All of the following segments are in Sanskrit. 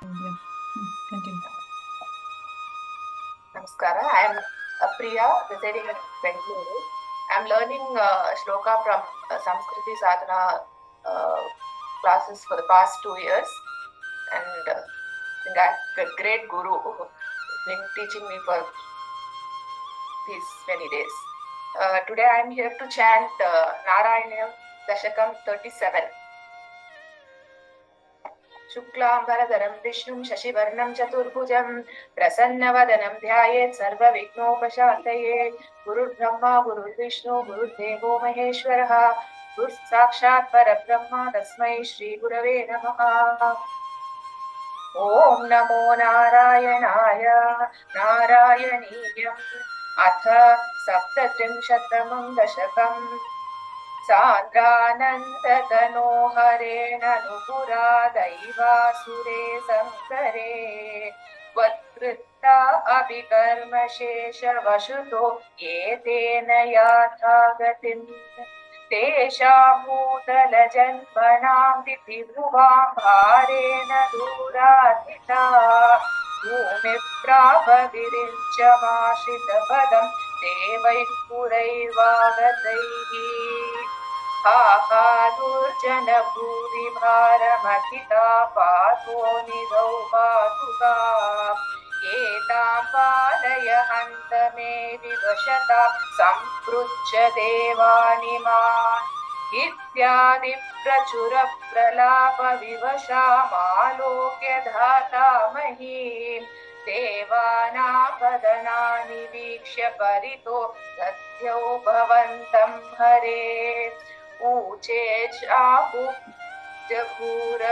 Yeah. Continue. Namaskara. I am Priya, residing in Bengaluru. I am learning shloka from Samskriti Sadhana classes for the past 2 years, and I got a great guru who been teaching me for these many days. Today I am here to chant Narayana Dashakam 37. शुक्लाम्बरधरं विष्णुं शशिवर्णं चतुर्भुजं प्रसन्नवदनं ध्यायेत् सर्वविघ्नोपशान्तये। गुरुर्ब्रह्मा गुरुर्विष्णु गुरुर्देवो महेश्वरः गुरुः साक्षात् परब्रह्म तस्मै श्रीगुरवे नमः। ॐ नमो नारायणाय नारायणीयम् अथ सप्तत्रिंशत्तमं दशकम् सान्द्रानन्दतनोहरेण नुपुरा दैवासुरे सङ्करे त्वत्कृता अपि कर्मशेषवशुतो एतेन याथा गतिम् तेषां भूतलजन्मनां तिथिभुवां भारेण दूराधिता भूमिप्रापविरिञ्चमाश्रितपदं देवैः पुरैर्वागतैः आहा दुर्जनभूरिभारमथिता पातो निधौ पातुका एतां पालय हन्त मे विवशता सम्पृच्छ देवानि माम् इत्यादि प्रचुरप्रलापविवशामालोक्य धातामहीम् देवानां वदनानि वीक्ष्य परितो दध्यौ भवन्तं हरे ऊचे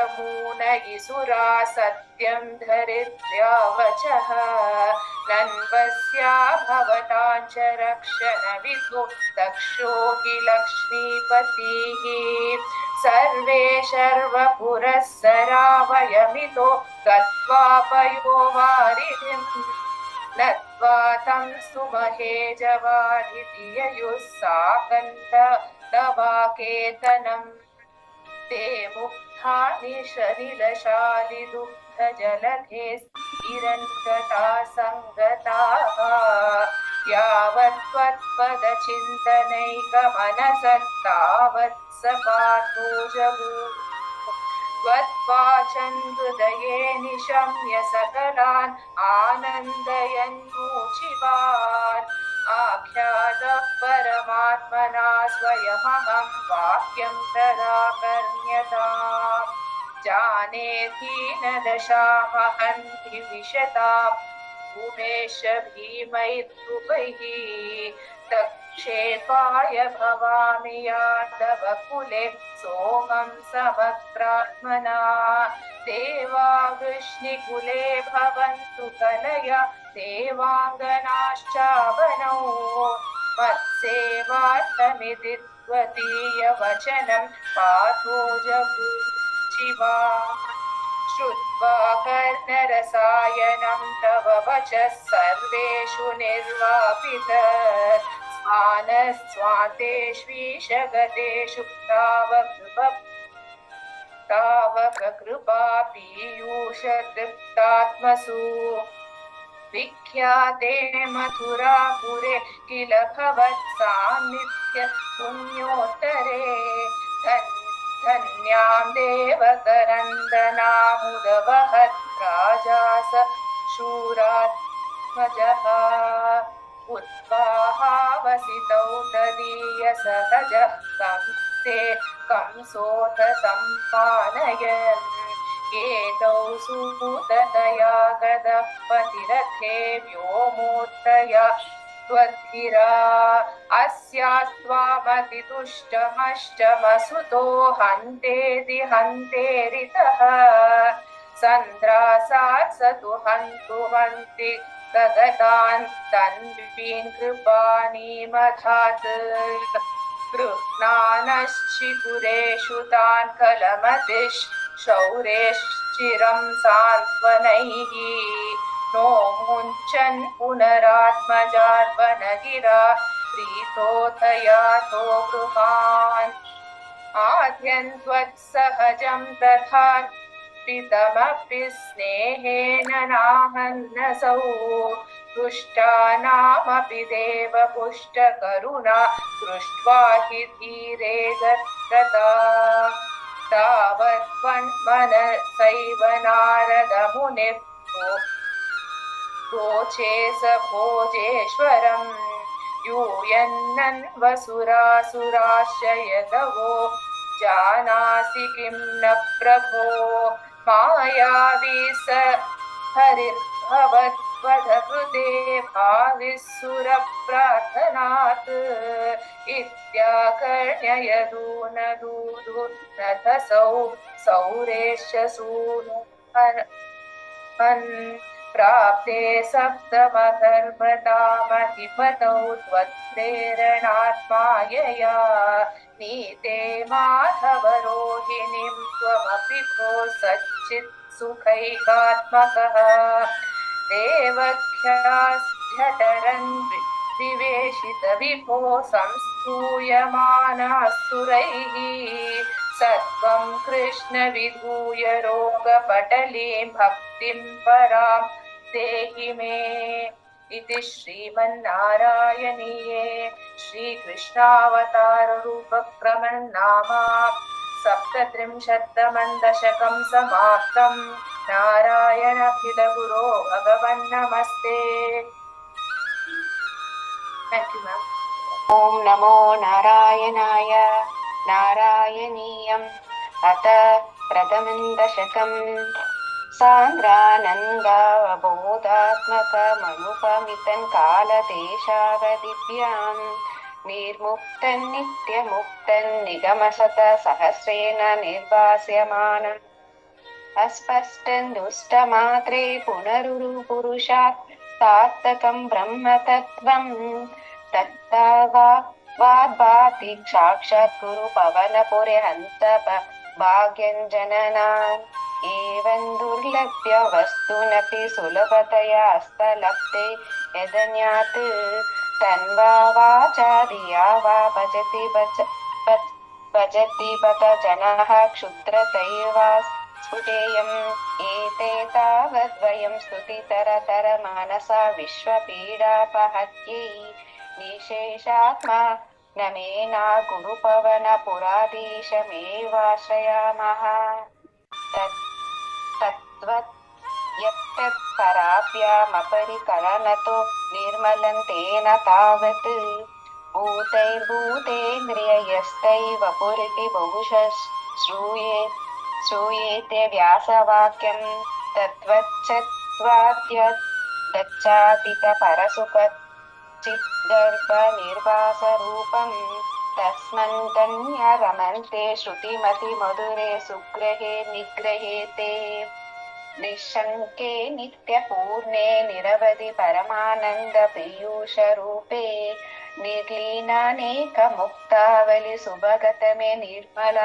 जगूरमूनयिसुरा सत्यं धरित्र्या वचः नन्वस्या भवताञ्च रक्षणविदो दक्षो हि लक्ष्मीपतिः सर्वे शर्वपुरःसरा वयमितो गत्वा पयोवारिधिम् नत्वा तं सुमहे जवादिति ययुः साकन्त तवाकेतनम् ते मुग्धानि शनिलशालिदुग्धजलधे स्थिरन्तता सङ्गताः यावत् त्वत्पदचिन्तनैकमनसत्तावत् स पार्थो जगूः त्वद्वाचं हृदये निशम्य सकलान् आनन्दयन्नूचिवान् आख्यातः परमात्मना स्वयमहं वाक्यं तदा कर्ण्यताम् जानेऽधि न दशामहन्ति विशताम् उमेश भीमैर्भुवैः तक्षेपाय भवामि यादव कुले सोमं समग्रात्मना देवा वृष्णिकुले भवन्तु कलया देवाङ्गनाश्चावनौ मत्सेवार्थमिति त्वदीयवचनं पाथो जगूचिवा श्रुत्वा कर्णरसायनं तव वचः सर्वेषु निर्वापित स्वानस्वान्तेष्वीशगतेषु तावककृपा पीयूषतृप्तात्मसु विख्याते मथुरापुरे किल भवत्सान्निध्य पुण्योत्तरे धन्यां देवकरन्दनामुदवहत् राजास शूरात्मजः उत्साहावसितौ तदीयसहजः कंसे कंसोऽथ सम्पानयन् एतौ सूततया गदः पतिरथे व्योमोत्तया त्वद्धिरा अस्यास्त्वामतितुष्टमष्टमसुतो हन्तेति हन्तेरितः सन्द्रासात् स तु हन्तुमन्ति गगतान् तन्वीन् कृपाणीमधात् गृह्णानश्चिकुरेषु तान् कलमतिः शौरेश्चिरं सान्त्वनैः नो मुञ्चन् पुनरात्मजार्पणगिरा प्रीतोऽथ यातो गृहान् आद्यन्त्वत्सहजं तथा पितमपि स्नेहेन नाहन्नसौ दुष्टानामपि देव पुष्टकरुणा दृष्ट्वा हि धीरे गता तावद्वन्मनसैव नारदमुनिः रोचे स भोजेश्वरम् यूयन्नन्वसुरासुराश्रयतवो जानासि किं न प्रभो मायावी स हरिर्भवद्वधकृते भाविः सुरप्रार्थनात् इत्याकर्ण्ययदूनदूदुर्नथसौ सौरेश्च सूनु प्राप्ते सप्तमगर्भतामधिपतौ त्वत्प्रेरणात्मायया नीते माधव रोहिणीं त्वमपि भो सच्चित् सुखैकात्मकः देवख्याश्चटरन् विवेशित विभो संस्तूयमानासुरैः सत्वं कृष्ण विधूय रोगपटलीं भक्तिं परां देहि मे इति श्रीमन्नारायणीये श्रीकृष्णावताररूपक्रमं नाम सप्तत्रिंशत्तमं दशकं समाप्तम् नारायणाखिलगुरो भगवन्नमस्ते. Thank you, ma'am. ॐ नमो नारायणाय. नारायणीयम् अथ प्रथमं दशकम् सान्द्रानन्दावबोधात्मकमनुपमितं कालदेशावदिभ्याम् निर्मुक्तं नित्यमुक्तं निगमशतसहस्रेण निर्भास्यमानम् अस्पष्टं दुष्टमात्रे पुनरुरुपुरुषात् सार्थकं ब्रह्मतत्त्वम् तत्तावाद्भाति साक्षात् कुरु पवनपुरे हन्त भाग्यञ्जननाम् एवं दुर्लभ्य वस्तुनपि सुलभतया हस्तलब्धे यदन्यात् तन्वा वाचा धिया वा भजति बत जनाः क्षुद्रतैर्वा स्फुटेयम् एते तावद्वयं स्तुतितरतर मानसा विश्वपीडापहत्यै निशेषात्मा न मेना गुरुपवनपुराधीशमेवाश्रयामः तत्त्वयत्तत्पराभ्यामपरिकलनतो निर्मलं तेन तावत् भूतैर्भूतेन्द्रियस्तैव पुरिति बहुशः श्रूयेते व्यासवाक्यं तत्त्वच्चत्वाद्यच्चादितपरसुख चिद्गर्भनिर्वासरूपम् तस्मन्तन्यरमन्ते श्रुतिमतिमधुरे सुग्रहे निग्रहे ते निःशङ्के नित्यपूर्णे निरवधि परमानन्द पीयूषरूपे निर्लीनानेकमुक्तावलि सुभगतमे निर्मल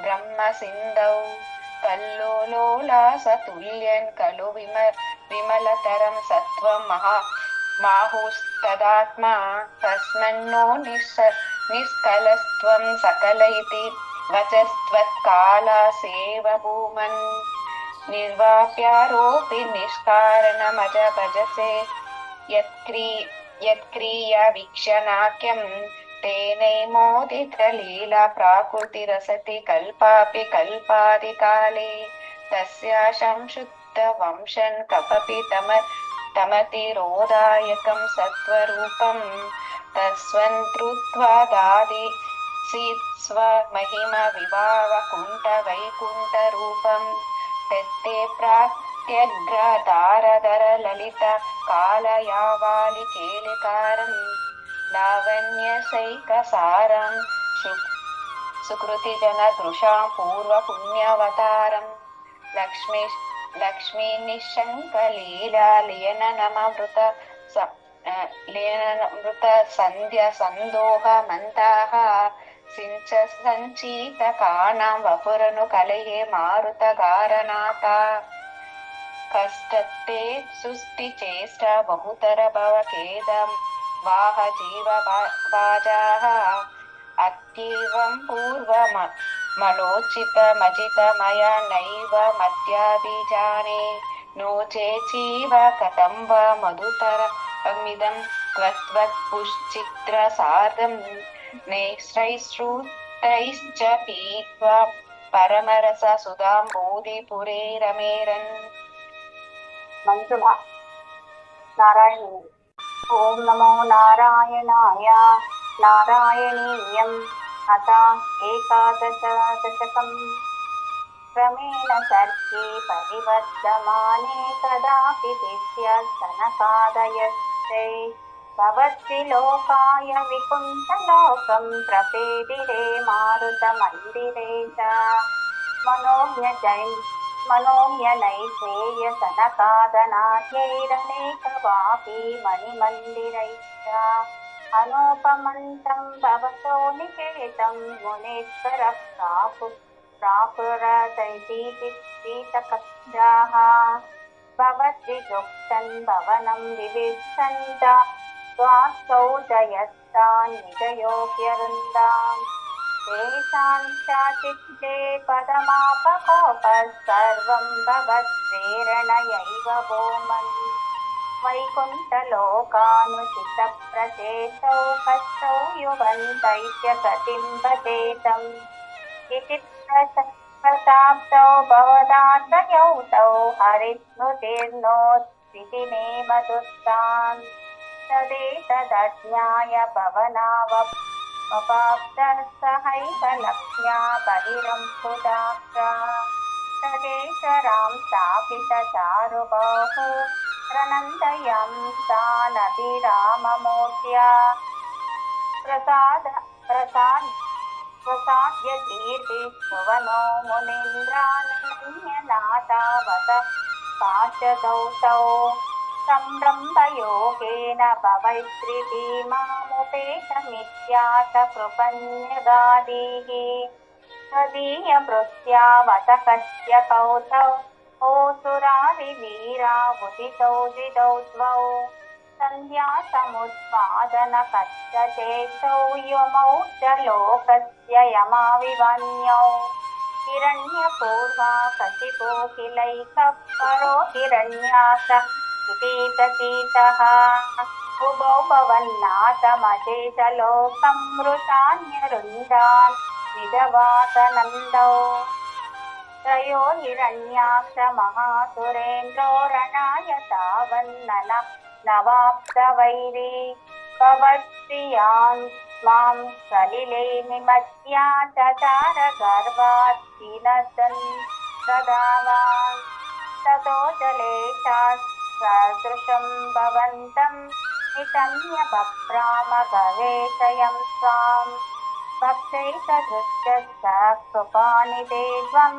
ब्रह्मसिन्धौ कल्लोलोलासतुल्यन् खलु विमलतरं सत्त्वं माहुस्तदात्मा तस्मन्नो निष्कलस्त्वं सकल इति वचस्त्वत्कालासेव भूमन् निर्वाप्यारोपि निष्कारणमज भजसे यत्क्रिया वीक्षणाख्यं तेनैमोदितलीला प्राकृतिरसति कल्पापि कल्पादिकाले तस्या संशुद्धवंशन् कपपि तमतिरोधायकं सत्त्वरूपं तस्वन्तृत्वादादिसीत्स्वमहिम विभावकुण्ठवैकुण्ठरूपं तत्ते प्रात्यग्रधारधर ललित कालयावालिकेलिकारं लावण्यसैकसारं सुकृतिजनदृशां पूर्वपुण्यवतारं लक्ष्मी निःशङ्कलीला लीयनमृत सन्ध्या सन्दोह मन्दाः सिञ्च सञ्चीतकानां वपुरनु कलये मारुतगारनाथा कष्टत्ते सुष्टिचेष्ट बहुतर भवखेदं वाह जीवभाजाः अत्येवं मलोचितमजितमया नैव मद्याभिजाने नो चेचीव कथं वा मधुतरमिदं त्वत्पुश्चित्रसार्धं नेत्रैश्रुतैश्च पीत्वा परमरससुधाम्बोधिपुरे रमेरन् మంజుల నారాయణి. ఓం నమో నారాయణాయ. నారాయణీయం అథ ఏకాదశ దశకం. క్రమేణ సర్గే పరివర్ధమానే కదాపి దివ్యస్తనకాదయస్తే భవద్విలోకాయ వికుంఠలోకం ప్రపేదిరే మారుతమందిరేశ మనోజ్ఞనైషేయ సనకాదనాథ్యైరనేకవాపి మణిమందిరైశ్చ అనోపమంతం భవతో నికేతం మునేశ్వర ప్రాపురదైతి పీతకక్షాః భవద్విజుక్తన్ భవనం వివిష్టంత స్వాస్థౌ జయస్తాన్ విజయోప్యరుందాం తేషాం చాచిత్తే పదమాపకోపః సర్వం భవత్ప్రేరణయైవ భూమన్ వైకుంఠలోకానుచిత ప్రచేతౌ కష్టౌ యువంతైత్య గతిం భజేతం ఇతి ప్రతాప్తౌ భవదాశ్రయౌ తౌ హరిస్మృతిర్నోత్స్థితిమేమతుస్తాన్ తదేతదజ్ఞాయ పవనావపాప్తః సహైవ లక్ష్మ్యా బహిరంస్ఫుటాక్షా తదేశరాం స్థాపితచారుబాహు ప్రణందయం తానభిరామమూర్త్యా ప్రసాద్య కీర్తి భువనో మునీంద్రానన్యనాథావత పాశదౌతౌ సంరంభయోగేన భవైత్రిభీమాముపేతమిత్యాత కృపణ్యగాదీః తదీయభృత్యావత కస్య కౌతౌ ఓసురారివీరావుదితౌ జిదౌ ద్వౌ సంధ్యాసముత్పాదన కష్టచేతౌ యమౌ చ లోకస్య యమావివన్యౌ హిరణ్యపూర్వా కశిపోకిలైకః పరో హిరణ్యాస ఇతి ప్రతీతః ఉభౌ భవన్నాథమజేష లోకం మృషాన్యరుందాన్ విధవాసనందౌ त्रयो हिरण्याक्ष महासुरेन्द्रो रणाय तावन्नन नवाप्तवैरी भवत्प्रियान् मां सलिले निमज्या चचार गर्भात् ददावान् ततो जलेशासदृशं भवन्तं निशम्य बभ्राम गवेशयं स्वाम् भक्तैकदृष्टश्च कृपानिधे त्वं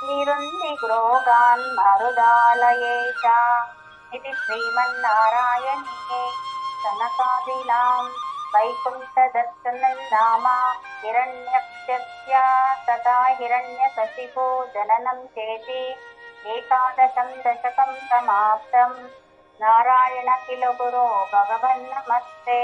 निरुन्दिग्रोगान् मरुदालयेश इति श्रीमन्नारायणीये सनकादीनां वैकुण्ठदर्शनं नाम हिरण्यक्षस्य तथा हिरण्यकशिपो जननं चेति एकादशं दशकं समाप्तं. नारायण किल गुरो भगवन् नमस्ते.